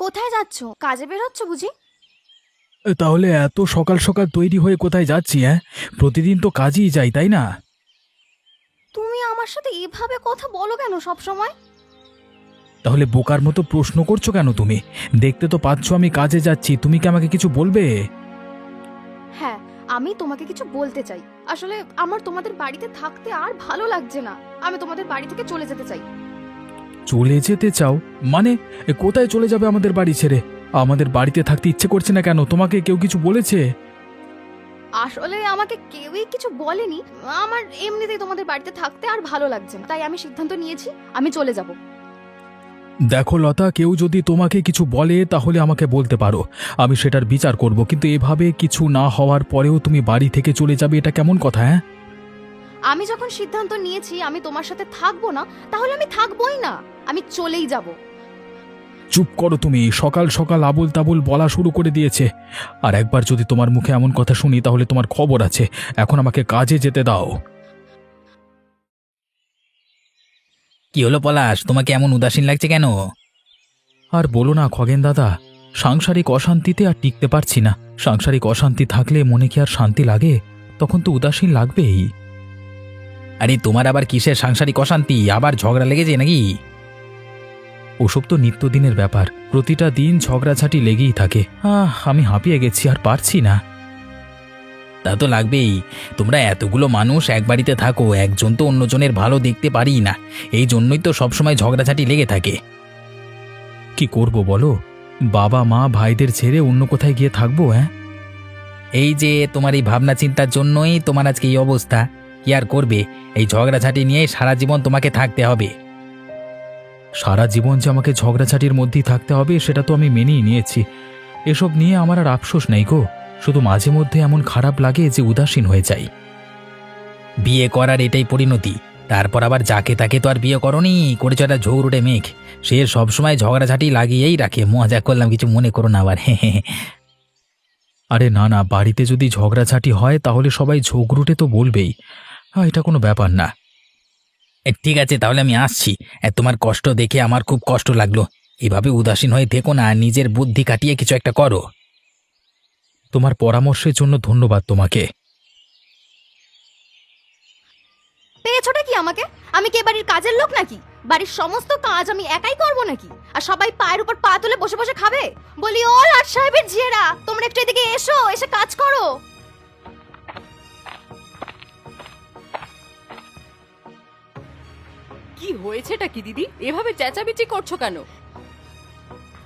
কোথায় যাচ্ছ? কাজে বের হচ্ছ বুঝি? তাহলে এত সকাল সকাল তৈরি হয়ে কোথায় যাচ্ছি? প্রতিদিন তো কাজেই যাই, তাই না? তুমি আমার সাথে এভাবে কথা বলো কেন সব সময়? তাহলে বোকার মতো প্রশ্ন করছো কেন তুমি? দেখতে তো পাচ্ছ আমি কাজে যাচ্ছি, তুমি কি আমাকে কিছু বলবে? হ্যাঁ, আমি তোমাকে কিছু বলতে চাই। আসলে আমার তোমাদের বাড়িতে থাকতে আর ভালো লাগছে না। আমি তোমাদের বাড়ি থেকে চলে যেতে চাই। চলে যেতে চাও? মানে কোথায় চলে যাবে আমাদের বাড়ি ছেড়ে? আমাদের বাড়িতে থাকতে ইচ্ছে করছে না কেন? তোমাকে কেউ কিছু বলেছে? আসলে আমাকে কেউই কিছু বলেনি। আমার এমনিতেই তোমাদের বাড়িতে থাকতে আর ভালো লাগছে না, তাই আমি সিদ্ধান্ত নিয়েছি আমি চলে যাব। দেখো লতা, কেউ যদি তোমাকে কিছু বলে তাহলে আমাকে বলতে পারো, আমি সেটার বিচার করব। কিন্তু এভাবে কিছু না হওয়ার পরেও তুমি বাড়ি থেকে চলে যাবে, এটা কেমন কথা? আমি যখন সিদ্ধান্ত নিয়েছি আমি তোমার সাথে থাকবো না, তাহলে আমি থাকবোই না। আমি চলেই যাব। চুপ করো তুমি, সকাল সকাল আবোল তাবোল বলা শুরু করে দিয়েছে। আর একবার যদি তোমার মুখে এমন কথা শুনি তাহলে তোমার খবর আছে। এখন আমাকে কাজে যেতে দাও। কি হলো পলাশ, তোমাকে এমন উদাসীন লাগছে কেন? আর বলো না খগেন দাদা, সাংসারিক অশান্তিতে আর টিকতে পারছি না। সাংসারিক অশান্তি থাকলে মনে কি আর শান্তি লাগে? তখন তো উদাসীন লাগবেই। আরে তোমার আবার কিসের সাংসারিক অশান্তি? আবার ঝগড়া লেগেছে নাকি? ওসব তো নিত্যদিনের ব্যাপার, প্রতিটা দিন ঝগড়াঝাটি লেগেই থাকে। আমি হাঁপিয়ে গেছি, আর পারছি না। তা তো লাগবেই। তোমরা এতগুলো মানুষ এক বাড়িতে থাকো, একজন তো অন্যজনের ভালো দেখতে পারি না। এই জন্যই তো সবসময় ঝগড়াঝাটি লেগে থাকে। কি করব বলো? বাবা মা ভাইদের ছেড়ে অন্য কোথায় গিয়ে থাকবো? এই যে তোমার এই ভাবনা চিন্তার জন্যই তোমার আজকে এই অবস্থা। কি আর করবে, এই ঝগড়াঝাটি নিয়ে সারা জীবন তোমাকে থাকতে হবে। সারা জীবন যে আমাকে ঝগড়াঝাটির মধ্যেই থাকতে হবে সেটা তো আমি মেনেই নিয়েছি। এসব নিয়ে আমার আর আফসোস নেই গো। শুধু মাঝে মধ্যে এমন খারাপ লাগে যে উদাসীন হয়ে যাই। বিয়ে করার এটাই পরিণতি। তারপর আবার যাকে তাকে তো আর বিয়ে করনি, করেছ একটা ঝগড়ুটে মেঘ। সে সবসময় ঝগড়াঝাটি লাগিয়েই রাখে। মজা করলাম, কিছু মনে করো না আবার। আরে না না, বাড়িতে যদি ঝগড়াঝাটি হয় তাহলে সবাই ঝগড়ুটে তো বলবেই। এটা কোনো ব্যাপার না। ঠিক আছে, তাহলে আমি আসছি। তোমার কষ্ট দেখে আমার খুব কষ্ট লাগলো। এভাবে উদাসীন হয়ে থেকো না, নিজের বুদ্ধি কাটিয়ে কিছু একটা করো। তোমার পরামর্শের জন্য ধন্যবাদ তোমাকে। পেয়েছোটা কি আমাকে? আমি কি এ বাড়ির কাজের লোক নাকি? বাড়ির সমস্ত কাজ আমি একাই করব নাকি? আর সবাই পায়ের উপর পা তুলে বসে বসে খাবে? বলি ও লাট সাহেবের ঝিয়েরা, তোমরা একটু এদিকে এসো, এসে কাজ করো। কি হয়েছেটা কি দিদি? এভাবে চেঁচামেচি করছো কেন?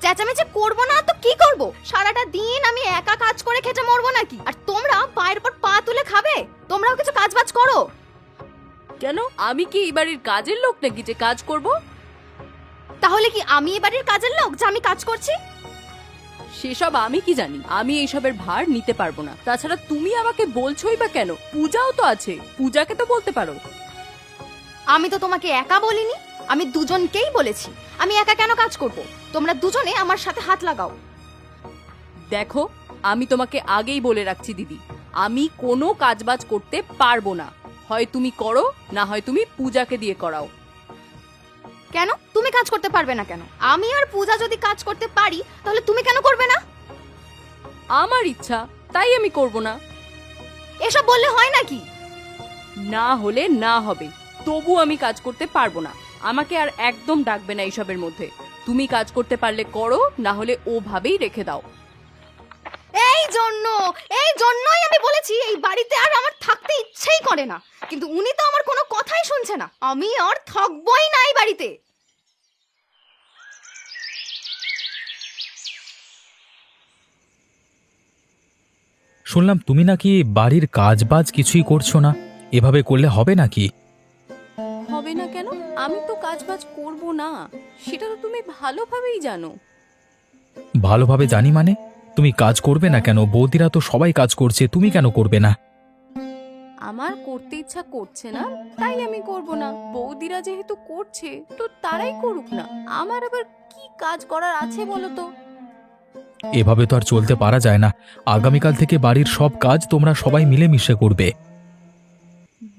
চেঁচামেচি করবো না তো কি করব? সারাটা দিন আমি একা কাজ করে খেটে মরবো নাকি? আর তোমরা পায়ের উপর পা তুলে খাবে? তোমরাও কিছু কাজ বাজ করো। কেন, আমি কি এই বাড়ির কাজের লোক নাকি যে কাজ করব? তাহলে কি আমি এ বাড়ির কাজের লোক যে আমি কাজ করছি? সেসব আমি কি জানি? আমি এইসবের ভার নিতে পারবো না। তাছাড়া তুমি আমাকে বলছোই বা কেন? পূজাও তো আছে, পূজাকে তো বলতে পারো। আমি তো তোমাকে একা বলিনি, আমি দুজনকেই বলেছি। আমি একা কেন কাজ করব? তোমরা দুজনে আমার সাথে হাত লাগাও। দেখো, আমি তোমাকে আগেই বলে রাখছি দিদি, আমি কোনো কাজবাজ করতে পারবো না। হয় তুমি করো, না হয় তুমি পূজাকে দিয়ে করাও। কেন তুমি কাজ করতে পারবে না কেন? আমি আর পূজা যদি কাজ করতে পারি তাহলে তুমি কেন করবে না? আমার ইচ্ছা, তাই আমি করব না। এসব বললে হয় নাকি? না হলে না হবে, তবু আমি কাজ করতে পারবো না। আমাকে আর একদম ডাকবে না এইসবের মধ্যে। তুমি কাজ করতে পারলে করো, না হলে ওভাবেই রেখে দাও। এই জন্যই আমি বলেছি এই বাড়িতে আর আমার থাকতে ইচ্ছেই করে না। কিন্তু উনি তো আমার কোনো কথাই শুনছে না। আমি আর থাকবই না এই বাড়িতে। শুনলাম তুমি নাকি বাড়ির কাজবাজ কিছুই করছো না। এভাবে করলে হবে নাকি? হবে না কেন? আমি তো কাজবাজ করব না, সেটা তো তুমি ভালোভাবেই জানো। ভালোভাবে জানি মানে? তুমি কাজ করবে না কেন? বৌদিরা তো সবাই কাজ করছে, তুমি কেন করবে না? আমার করতে ইচ্ছা করছে না, তাই আমি করব না। বৌদিরা যেহেতু করছে তো তারাই করুক না। আমার আবার কি কাজ করার আছে বলো তো? এভাবে তো আর চলতে পারা যায় না। আগামীকাল থেকে বাড়ির সব কাজ তোমরা সবাই মিলেমিশে করবে।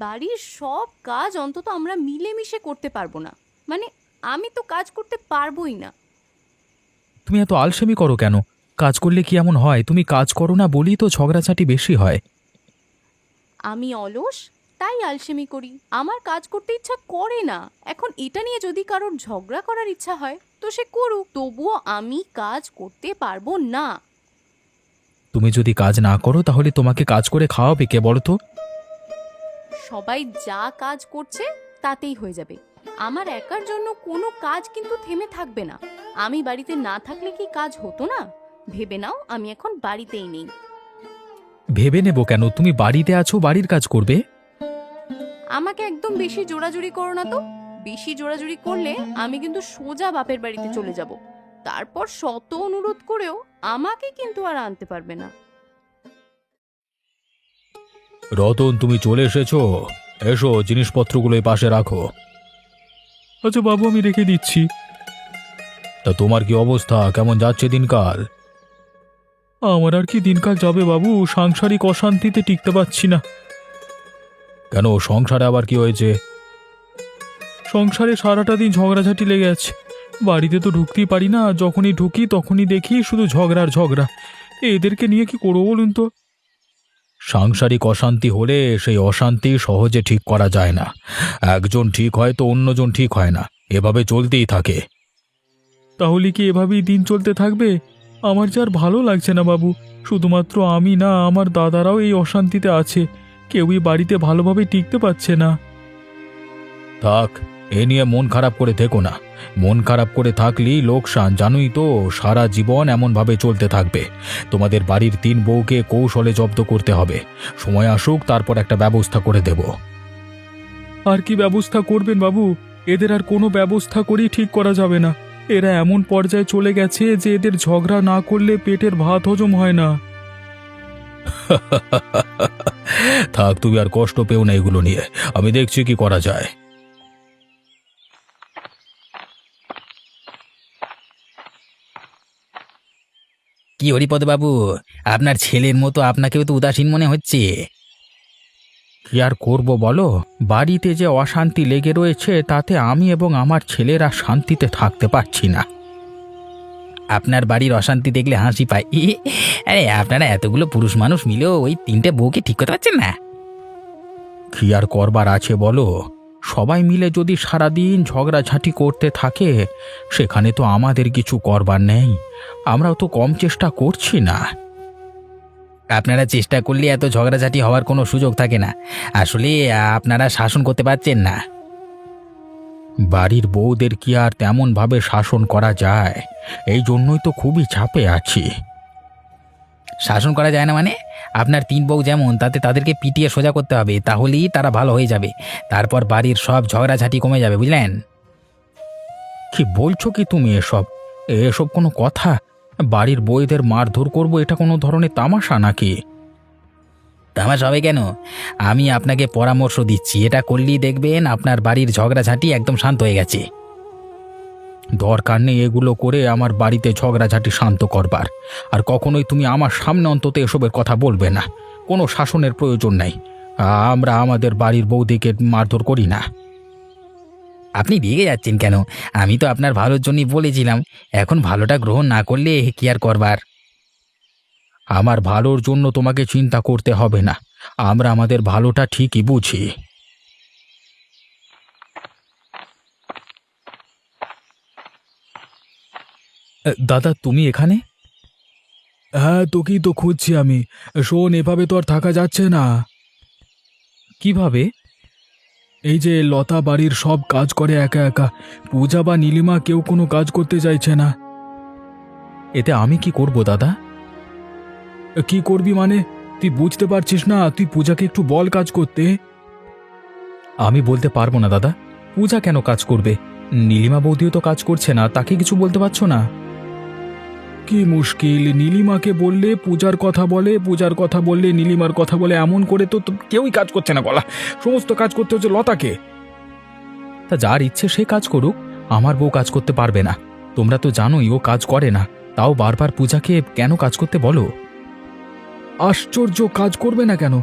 বাড়ির সব কাজ অন্তত আমরা মিলেমিশে করতে পারবো না? মানে আমি তো কাজ করতে পারবোই না। তুমি এত আলসেমি করো কেন? কাজ করলে কি এমন হয়? তুমি কাজ করো না বলি তো ঝগড়াঝাটি বেশি হয়। আমি অলস, তাই আলসেমি করি। আমার কাজ করতে ইচ্ছা করে না। এখন এটা নিয়ে যদি কারোর ঝগড়া করার ইচ্ছা হয় তো সে করুক, তবুও আমি কাজ করতে পারবো না। তুমি যদি কাজ না করো তাহলে তোমাকে কাজ করে খাওয়াবে কে বলো তো? সবাই যা কাজ করছে তাতেই হয়ে যাবে। আমার একার জন্য কোনো কাজ কিন্তু থেমে থাকবে না। আমি বাড়িতে না থাকলে কি কাজ হতো না? ভেবে নাও আমি এখন বাড়িতেই নেই। ভেবে নেব কেন? তুমি বাড়িতে আছো, বাড়ির কাজ করবে। আমাকে একদম বেশি জোরাজুরি করো না তো। বেশি জোরাজুরি করলে আমি কিন্তু সোজা বাপের বাড়িতে চলে যাব। তারপর শত অনুরোধ করেও আমাকে কিন্তু আর আনতে পারবে না। রতন, তুমি চলে এসেছো? এসো, জিনিসপত্রগুলো এই পাশে রাখো। আচ্ছা বাবু, আমি রেখে দিচ্ছি। তা তোমার কি অবস্থা? কেমন যাচ্ছে দিনকাল? আমার আর কি দিনকাল যাবে বাবু, সাংসারিক অশান্তিতে টিকতে পারছি না। কেন, সংসারে আবার কি হয়েছে? সংসারে সারাটা দিন ঝগড়াঝাটি লেগে আছে। বাড়িতে তো ঢুকতেই পারি না, যখনই ঢুকি তখনই দেখি শুধু ঝগড়ার ঝগড়া। এদেরকে নিয়ে কি করবো বলুন তো? সাংসারিক অশান্তি হলে সেই অশান্তি সহজে ঠিক করা যায় না। একজন ঠিক হয় তো অন্যজন ঠিক হয় না, এভাবে চলতেই থাকে। তাহলে কি এভাবেই দিন চলতে থাকবে? আমার যে আর ভালো লাগছে না বাবু। শুধুমাত্র আমি না, আমার দাদারাও এই অশান্তিতে আছে। কেউই বাড়িতে ভালোভাবে টিকতে পারছে না। থাক, এ নিয়ে মন খারাপ করে থেকো না। মন খারাপ করে থাকলেই লোকসান, জানোই তো। সারা জীবন এমনভাবে চলতে থাকবে। তোমাদের বাড়ির 3 বউকে কৌশলে জব্দ করতে হবে। সময় আসুক, তারপর একটা ব্যবস্থা করে দেব। আর কি ব্যবস্থা করবেন বাবু? এদের আর কোনো ব্যবস্থা করেই ঠিক করা যাবে না। এরা এমন পর্যায়ে চলে গেছে যে এদের ঝগড়া না করলে পেটের ভাত হজম হয় না। থাক, তুমি আর কষ্ট পেও না এগুলো নিয়ে। আমি দেখছি কি করা যায়। কি হরিপদ বাবু, আপনার ছেলের মতো আপনাকেও তো উদাসীন মনে হচ্ছে। কি আর করব বলো? বাড়িতে যে অশান্তি লেগে রয়েছে তাতে আমি এবং আমার ছেলেরা শান্তিতে থাকতে পারছি না। আপনার বাড়ির অশান্তি দেখলে হাসি পায়। আরে আপনারা এতগুলো পুরুষ মানুষ মিলেও ওই 3টে বউকে ঠিক করতে পারছেন না। কি আর করবার আছে বলো? সবাই মিলে যদি সারাদিন ঝগড়াঝাটি করতে থাকে, সেখানে তো আমাদের কিছু করবার নেই। আমরাও তো কম চেষ্টা করছি না। আপনারা চেষ্টা করলে এত ঝগড়াঝাটি হওয়ার কোনো সুযোগ থাকে না। আসলে আপনারা শাসন করতে পারছেন না। বাড়ির বউদের কি আর তেমন ভাবে শাসন করা যায়? এই জন্যই তো খুবই চাপে আছি। শাসন করা যায় না মানে? আপনার 3 বউ যেমন, তাতে তাদেরকে পিটিয়ে সোজা করতে হবে, তাহলেই তারা ভালো হয়ে যাবে। তারপর বাড়ির সব ঝগড়াঝাটি কমে যাবে, বুঝলেন? কি বলছো কি তুমি এসব? এসব কোনো কথা? বাড়ির বউদের মারধর করব, এটা কোনো ধরনের তামাশা নাকি? তামাশা হবে কেন? আমি আপনাকে পরামর্শ দিচ্ছি, এটা করলেই দেখবেন আপনার বাড়ির ঝগড়াঝাটি একদম শান্ত হয়ে গেছে। দরকার নেই এগুলো করে আমার বাড়িতে ঝগড়াঝাটি শান্ত করবার। আর কখনোই তুমি আমার সামনে অন্তত এসবের কথা বলবে না। কোনো শাসনের প্রয়োজন নেই। আমরা আমাদের বাড়ির বৌদিকে মারধর করি না। আপনি রেগে যাচ্ছেন কেন? আমি তো আপনার ভালোর জন্যই বলেছিলাম। এখন ভালোটা গ্রহণ না করলে কি আর করবার? আমার ভালোর জন্য তোমাকে চিন্তা করতে হবে না। আমরা আমাদের ভালোটা ঠিকই বুঝি। দাদা, তুমি এখানে? হ্যাঁ, তোকেই তো খুঁজছি আমি। শোন, এভাবে তো আর থাকা যাচ্ছে না। কিভাবে? এই যে লতা বাড়ির সব কাজ করে একা একা। পূজা বা নীলিমা কেউ কোনো কাজ করতে চাইছে না। এতে আমি কি করব দাদা? কি করবি মানে? তুই বুঝতে পারছিস না? তুই পূজাকে একটু বল কাজ করতে। আমি বলতে পারবো না দাদা। পূজা কেন কাজ করবে? নীলিমা বৌদিও তো কাজ করছে না, তাকে কিছু বলতে পারছো না? কি মুশকিল! নীলিমাকে বললে পূজার কথা বলে, পূজার কথা বললে নীলিমার কথা বলে, এমন করে তো কেউই কাজ করছে না বলা। সমস্ত কাজ করতে হচ্ছে লতাকে। তা যার ইচ্ছে সে কাজ করুক, আমার বউ কাজ করতে পারবে না। তোমরা তো জানোই ও কাজ করে না, তাও বারবার পূজাকে কেন কাজ করতে বলো? আশ্চর্য! কাজ করবে না কেন?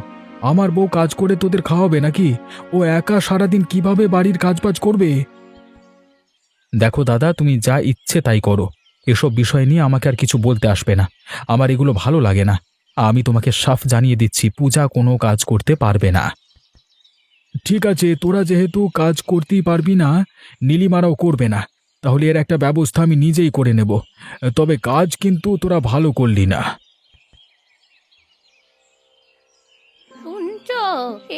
আমার বউ কাজ করে তোদের খাওয়াবে নাকি? ও একা সারাদিন কিভাবে বাড়ির কাজবাজ করবে? দেখো দাদা, তুমি যা ইচ্ছে তাই করো। এসব বিষয় নিয়ে আমাকে আর কিছু বলতে আসবে না। আমার এগুলো ভালো লাগে না। আমি তোমাকে সাফ জানিয়ে দিচ্ছি, পূজা কোনো কাজ করতে পারবে না। ঠিক আছে, তোরা যেহেতু কাজ করতেই পারবি না, নীলিমারাও করবে না, তাহলে এর একটা ব্যবস্থা আমি নিজেই করে নেব। তবে কাজ কিন্তু তোরা ভালো করলি না। শুনছো,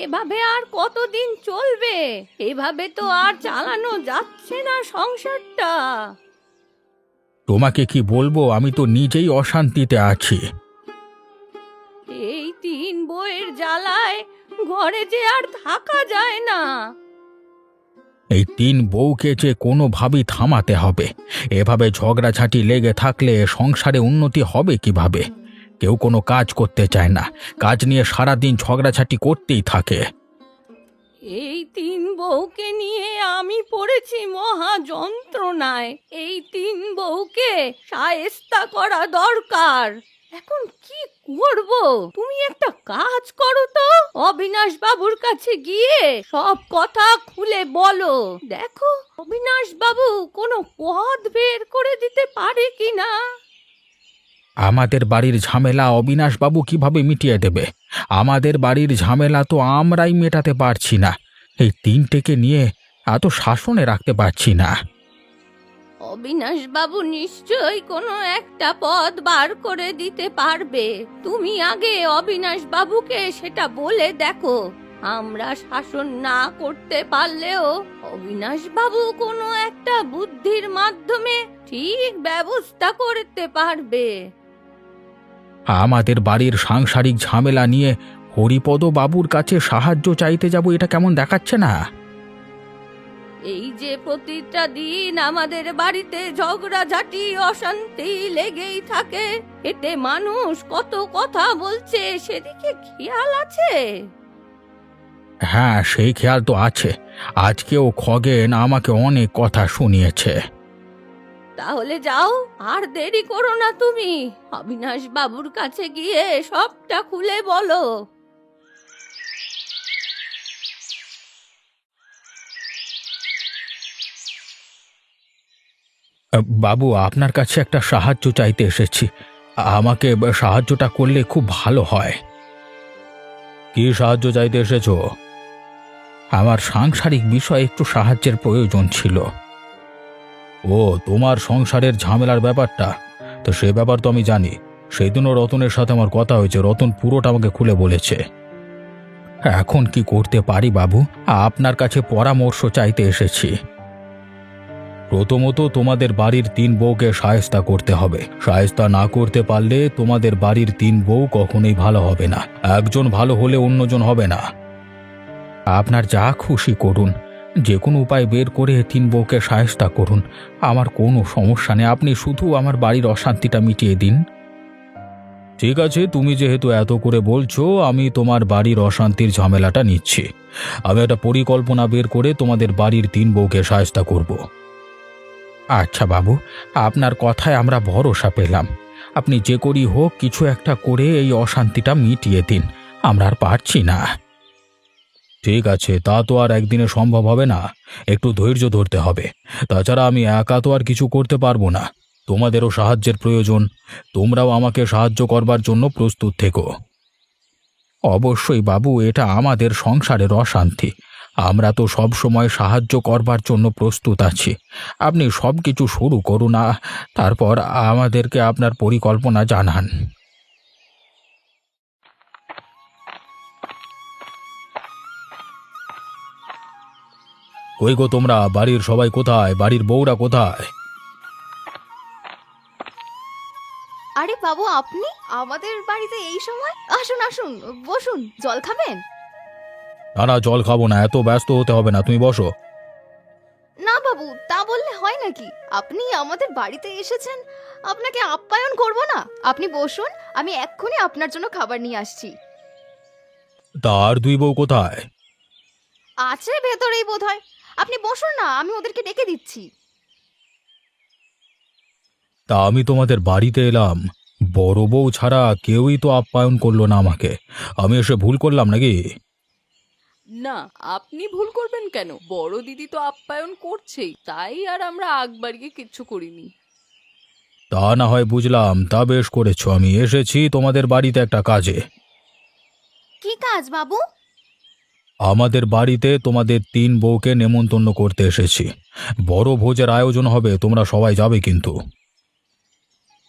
এভাবে আর কতদিন চলবে? এভাবে তো আর চালানো যাচ্ছে না সংসারটা। তোমাকে কি বলবো, আমি তো নিজেই অশান্তিতে আছি। এই 3 বউয়ের জ্বালায় ঘরে যে আর থাকা যায় না। এই 3 বউকে যে কোনোভাবেই থামাতে হবে। এভাবে ঝগড়াঝাঁটি লেগে থাকলে সংসারে উন্নতি হবে কিভাবে? কেউ কোনো কাজ করতে চায় না, কাজ নিয়ে সারাদিন ঝগড়াঝাঁটি করতেই থাকে। এই 3 বউকে নিয়ে আমি পড়েছি মহা যন্ত্রণায়। এই 3 বউকে শায়েস্তা করা দরকার। এখন কি করব? তুমি একটা কাজ করো তো, অবিনাশ বাবুর কাছে গিয়ে সব কথা খুলে বলো। দেখো অবিনাশ বাবু কোনো পথ বের করে দিতে পারে কিনা। আমাদের বাড়ির ঝামেলা অবিনাশবাবু কিভাবে মিটিয়ে দেবে? আমাদের বাড়ির ঝামেলা তো আমরাই মেটাতে পারছি না। এই 3টেকে নিয়ে এত শাসনে রাখতে পারছি না। অবিনাশ বাবু নিশ্চয়ই কোনো একটা পথ বার করে দিতে পারবে। তুমি আগে অবিনাশ বাবুকে সেটা বলে দেখো। আমরা শাসন না করতে পারলেও অবিনাশ বাবু কোনো একটা বুদ্ধির মাধ্যমে ঠিক ব্যবস্থা করতে পারবে। আমাদের বাড়ির সাংসারিক ঝামেলা নিয়ে হরিপদ বাবুর কাছে সাহায্য চাইতে যাব, এটা কেমন দেখাচ্ছে না? এই যে প্রতিটা দিন আমাদের বাড়িতে ঝগড়াঝাটি অশান্তি লেগেই থাকে, এতে মানুষ কত কথা বলছে, সেদিকে খেয়াল আছে? হ্যাঁ, সেই খেয়াল তো আছে। আজকেও খগেন আমাকে অনেক কথা শুনিয়েছে। তাহলে যাও, আর দেরি করো না। তুমি অবিনাশ বাবুর কাছে গিয়ে সবটা খুলে বলো। বাবু, আপনার কাছে একটা সাহায্য চাইতে এসেছি। আমাকে সাহায্যটা করলে খুব ভালো হয়। কি সাহায্য চাইতে এসেছো? আমার সাংসারিক বিষয়ে একটু সাহায্যের প্রয়োজন ছিল। ও, তোমার সংসারের ঝামেলার ব্যাপারটা? তো সে ব্যাপার তো আমি জানি। সেদিনও রতনের সাথে আমার কথা হয়েছে, রতন পুরোটা আমাকে খুলে বলেছে। এখন কি করতে পারি বাবু? আপনার কাছে পরামর্শ চাইতে এসেছি। প্রথমত তোমাদের বাড়ির 3 বউকে শায়েস্তা করতে হবে। শায়েস্তা না করতে পারলে তোমাদের বাড়ির 3 বউ কখনোই ভালো হবে না। একজন ভালো হলে অন্যজন হবে না। আপনার যা খুশি করুন, যে কোনো উপায় বের করে 3 বউকে শায়েস্তা করুন। আমার কোনো সমস্যা নেই, আপনি শুধু আমার বাড়ির অশান্তিটা মিটিয়ে দিন। ঠিক আছে, তুমি যেহেতু এত করে বলছো, আমি তোমার বাড়ির অশান্তির ঝামেলাটা নিচ্ছি। আমি একটা পরিকল্পনা বের করে তোমাদের বাড়ির 3 বউকে শায়েস্তা করব। আচ্ছা বাবু, আপনার কথায় আমরা ভরসা পেলাম। আপনি যে করি হোক কিছু একটা করে এই অশান্তিটা মিটিয়ে দিন, আমরা আর পারছি না। ঠিক আছে, তা তো আর একদিনে সম্ভব হবে না, একটু ধৈর্য ধরতে হবে। তাছাড়া আমি একা তো আর কিছু করতে পারবো না, তোমাদেরও সাহায্যের প্রয়োজন। তোমরাও আমাকে সাহায্য করবার জন্য প্রস্তুত থেকো। অবশ্যই বাবু, এটা আমাদের সংসারের অশান্তি, আমরা তো সব সময় সাহায্য করবার জন্য প্রস্তুত আছি। আপনি সব কিছু শুরু করুন, তারপর আমাদেরকে আপনার পরিকল্পনা জানান। কই গো তোমরা, বাড়ির সবাই কোথায়? বাড়ির বউরা কোথায়? আরে বাবু, আপনি আমাদের বাড়িতে এই সময়? আসুন আসুন, বসুন, জল খাবেন? না না, জল খাবো না, এত ব্যস্ত হতে হবে না, তুমি বসো। না বাবু, তা বললে হয় নাকি? আপনি আমাদের বাড়িতে এসেছেন, আপনাকে আপ্যায়ন করব না? আপনি বসুন, আমি এক্ষুনি আপনার জন্য খাবার নিয়ে আসছি। তার 2 বউ কোথায়? আছে ভেতরেই বোধহয়। আপনি বসুন না, আমি ওদেরকে ডেকে দিচ্ছি। তা আমি তোমাদের বাড়িতে এলাম, বড় বউ ছাড়া কেউই তো আপ্যায়ন করলো না আমাকে। আমি এসে ভুল করলাম নাকি? না, আপনি ভুল করবেন কেন? বড় দিদি তো আপ্যায়ন করছেই, তাই আর আমরা আগ বাড়িয়ে কিচ্ছু করিনি। তা না হয় বুঝলাম, তা বেশ করেছো। আমি এসেছি তোমাদের বাড়িতে একটা কাজে। কি কাজ বাবু? আমাদের বাড়িতে তোমাদের 3 বউকে নেমন্তন্ন করতে এসেছি। বড় ভোজের আয়োজন হবে, তোমরা সবাই যাবে কিন্তু।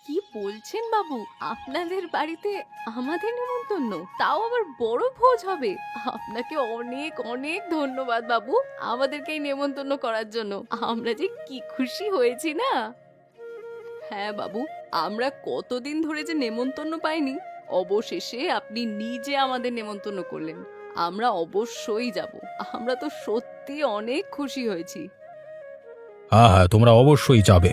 কি বলছেন বাবু, আপনাদের বাড়িতে আমাদের নেমন্তন্ন, তাও আবার বড় ভোজ হবে? আপনাকে অনেক অনেক ধন্যবাদ বাবু, আমাদেরকে এই নেমন্তন্ন করার জন্য। আমরা যে কি খুশি হয়েছি না। হ্যাঁ বাবু, আমরা কতদিন ধরে যে নেমন্তন্ন পাইনি, অবশেষে আপনি নিজে আমাদের নেমন্তন্ন করলেন। আমরা অবশ্যই যাব। আমরা তো সত্যি অনেক খুশি হয়েছি। হ্যাঁ হ্যাঁ, তোমরা অবশ্যই যাবে।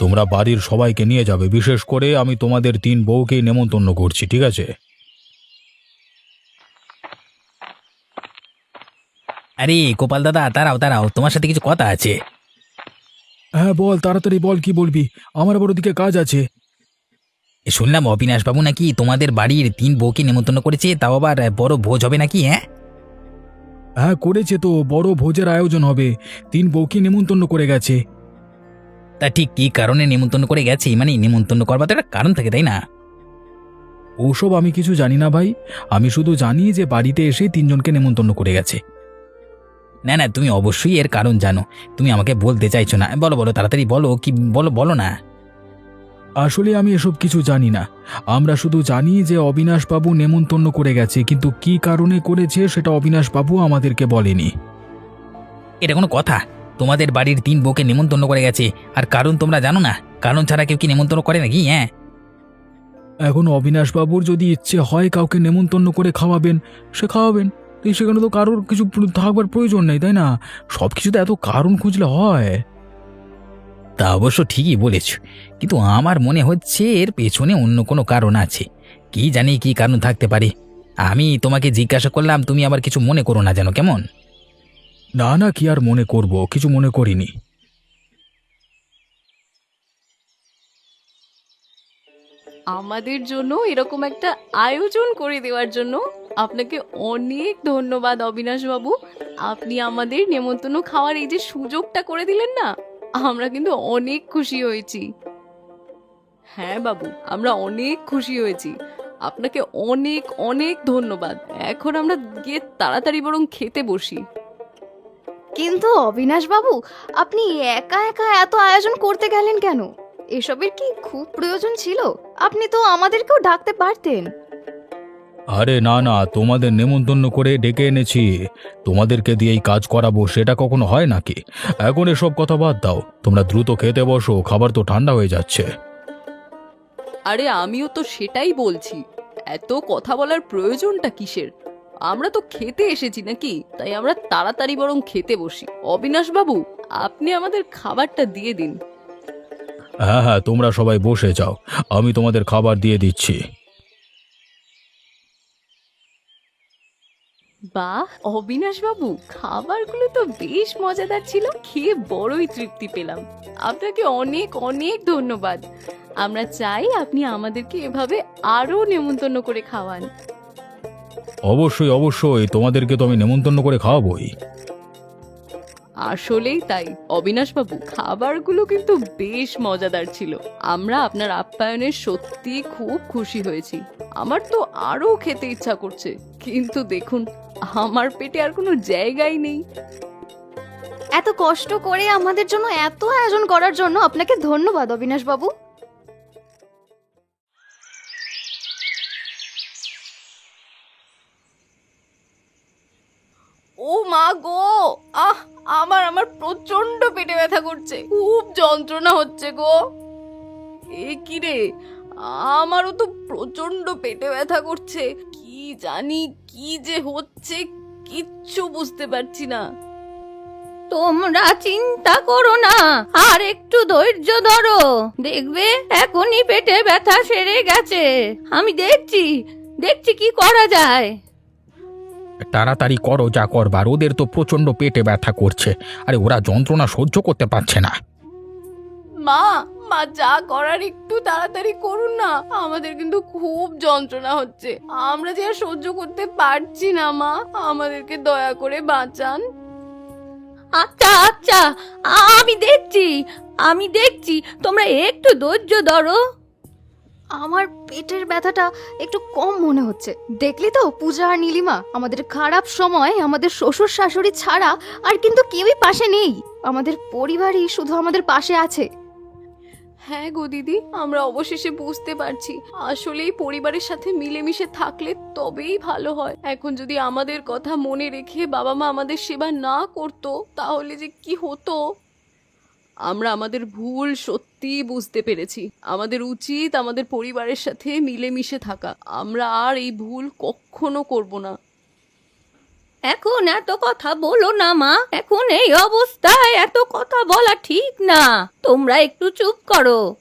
তোমরা বাড়ির সবাইকে নিয়ে যাবে, বিশেষ করে আমি তোমাদের 3 বউকেই নেমন্তন্ন করছি, ঠিক আছে? আরে গোপাল দাদা, দাঁড়াও দাঁড়াও, তোমার সাথে কিছু কথা আছে। হ্যাঁ বল, তাড়াতাড়ি বল, কি বলবি? আমার বড় দিকে কাজ আছে। শুনলাম অবিনাশ বাবু নাকি তোমাদের বাড়ির 3 বউকে নেমন্তন্ন করেছে, তাও আবার বড় ভোজ হবে নাকি? হ্যাঁ হ্যাঁ করেছে তো, বড় ভোজের আয়োজন হবে। 3 বউকে নেমন্তন্ন করে গেছে। তা ঠিক কি কারণে নেমন্তন্ন করে গেছে? মানে নেমন্তন্ন করবার তো একটা কারণ থাকে, তাই না? ওসব আমি কিছু জানি না ভাই। আমি শুধু জানি যে বাড়িতে এসে 3 জনকে নেমন্তন্ন করে গেছে। না না, তুমি অবশ্যই এর কারণ জানো, তুমি আমাকে বলতে চাইছো না। বলো বলো, তাড়াতাড়ি বলো, কি বলো বলো না। আসলে আমি এসব কিছু জানি না। আমরা শুধু জানি যে অবিনাশবাবু নেমন্তন্ন করে গেছে, কিন্তু কি কারণে করেছে সেটা অবিনাশবাবু আমাদেরকে বলেনি। এটা কোনো কথা? তোমাদের বাড়ির 3 বউকে নেমন্তন্ন করে গেছে, আর কারণ তোমরা জানো না? কারণ ছাড়া কেউ কি নেমন্তন্ন করে নাকি? হ্যাঁ এখন অবিনাশবাবুর যদি ইচ্ছে হয় কাউকে নেমন্তন্ন করে খাওয়াবেন, সে খাওয়াবেন। তো সেখানে তো কারোর কিছু থাকবার প্রয়োজন নেই, তাই না? সব কিছুতে এত কারণ খুঁজলে হয়? তা অবশ্য ঠিকই বলেছ, কিন্তু আমার মনে হচ্ছে এর পেছনে অন্য কোনো কারণ আছে। কি জানি কি কারণ থাকতে পারে। আমি তোমাকে জিজ্ঞাসা করলাম, তুমি আবার কিছু মনে করো না যেন, কেমন? না না, কি আর মনে করব, কিছু মনে করিনি। আমাদের জন্য এরকম একটা আয়োজন করে দেওয়ার জন্য আপনাকে অনেক ধন্যবাদ অবিনাশ বাবু। আপনি আমাদের নেমন্তন্ন খাওয়ার এই যে সুযোগটা করে দিলেন না, আমরা কিন্তু অনেক খুশি হয়েছি। হ্যাঁ বাবু, আমরা অনেক খুশি হয়েছি। আপনাকে অনেক অনেক ধন্যবাদ। এখন আমরা গিয়ে তাড়াতাড়ি বরং খেতে বসি। কিন্তু অবিনাশ বাবু, আপনি একা একা এত আয়োজন করতে গেলেন কেন? এসবের কি খুব প্রয়োজন ছিল? আপনি তো আমাদেরকেও ডাকতে পারতেন। আরে না না, তোমাদের নেমন্তন্ন করে ডেকে এনেছি। তোমাদেরকে দিয়েই কাজ করাবো, সেটা কখনো হয় নাকি? এখন এসব কথা বাদ দাও, তোমরা দ্রুত খেতে বসো, খাবার তো ঠান্ডা হয়ে যাচ্ছে। আরে আমিও তো সেটাই বলছি, এত কথা বলার প্রয়োজনটা কিসের? আমরা তো খেতে এসেছি নাকি, তাই আমরা তাড়াতাড়ি বরং খেতে বসি। অবিনাশ বাবু, আপনি আমাদের খাবারটা দিয়ে দিন। হ্যাঁ হ্যাঁ, তোমরা সবাই বসে যাও, আমি তোমাদের খাবার দিয়ে দিচ্ছি। বাহ অবিনাশ বাবু, খাবারগুলো তো বেশ মজাদার ছিল, খেয়ে বড়ই তৃপ্তি পেলাম। আপনাকে অনেক অনেক ধন্যবাদ। আমরা চাই আপনি আমাদেরকে এভাবে আরো নেমন্তন্ন করে খাওয়ান। অবশ্যই অবশ্যই, তোমাদেরকে তো আমি নেমন্তন্ন করে খাওয়াবোই। আসলেই তাই অবিনাশ বাবু, খাবারগুলো কিন্তু বেশ মজাদার ছিল। আমরা আপনার আপ্যায়নের সত্যি খুব খুশি হয়েছি। আমার তো আরো খেতে ইচ্ছা করছে, কিন্তু দেখুন আমার পেটে আর কোনো জায়গাই নেই। এত কষ্ট করে আমাদের জন্য এত আয়োজন করার জন্য আপনাকে ধন্যবাদ অবিনাশ বাবু। ও মা গো, আমার আমার প্রচন্ড পেটে ব্যথা করছে, খুব যন্ত্রণা হচ্ছে গো। এ কি রে, আমারও তো প্রচন্ড পেটে ব্যথা করছে। কি জানি কি যে হচ্ছে, কিচ্ছু বুঝতে পারছি না। তোমরা চিন্তা করো না, আর একটু ধৈর্য ধরো, দেখবে এখনই পেটে ব্যথা সেরে গেছে। আমি দেখছি কি করা যায়। তাড়াতাড়ি করো যা করবার, ওদের তো প্রচন্ড পেটে ব্যথা করছে। আরে ওরা যন্ত্রণা সহ্য করতে পারছে না। মা মা, যা করার একটু তাড়াতাড়ি করুন না, আমাদের কিন্তু খুব যন্ত্রণা হচ্ছে। আমরা যে আর সহ্য করতে পারছি না মা, আমাদেরকে দয়া করে বাঁচান। আচ্ছা আচ্ছা, আমি দেখছি, আমি দেখছি, তোমরা একটু ধৈর্য ধরো। আমার পেটের ব্যথাটা একটু কম মনে হচ্ছে। দেখলি তো পূজা আর নীলিমা, আমাদের খারাপ সময় আমাদের শ্বশুর শাশুড়ি ছাড়া আর কিন্তু কেউই পাশে নেই। আমাদের পরিবারই শুধু আমাদের পাশে আছে। হ্যাঁ গো দিদি, আমরা অবশেষে বুঝতে পারছি আসলেই পরিবারের সাথে মিলেমিশে থাকলে তবেই ভালো হয়। এখন যদি আমাদের কথা মনে রেখে বাবা মা আমাদের সেবা না করতো তাহলে যে কি হতো। আমরা আমাদের ভুল সত্যি বুঝতে পেরেছি। আমাদের উচিত আমাদের পরিবারের সাথে মিলেমিশে থাকা। আমরা আর এই ভুল কখনো করব না। এখন এত কথা বলো না মা, এখন এই অবস্থায় এত কথা বলা ঠিক না। তোমরা একটু চুপ করো।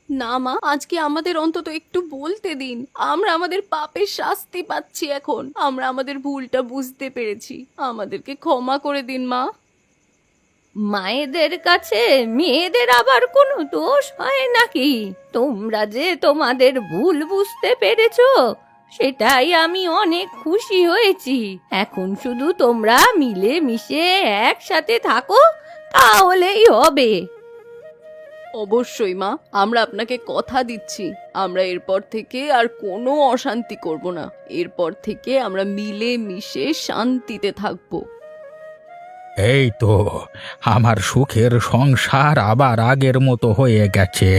না মা, আজকে আমাদের অন্তত একটু বলতে দিন। আমরা আমাদের পাপের শাস্তি পাচ্ছি এখন। আমরা আমাদের ভুলটা বুঝতে পেরেছি, আমাদেরকে ক্ষমা করে দিন মা। মায়েদের কাছে মেয়েদের আবার কোনো দোষ হয় নাকি? তোমরা যে তোমাদের ভুল বুঝতে পেরেছো সেটাই আমি অনেক খুশি হয়েছি। এখন শুধু তোমরা মিলে মিশে একসাথে থাকো, তাহলেই হবে। অবশ্যই মা, আমরা আপনাকে কথা দিচ্ছি আমরা এরপর থেকে আর কোনো অশান্তি করব না। এরপর থেকে আমরা মিলে মিশে শান্তিতে থাকবো। এই তো, আমার সুখের সংসার আবার আগের মতো হয়ে গেছে।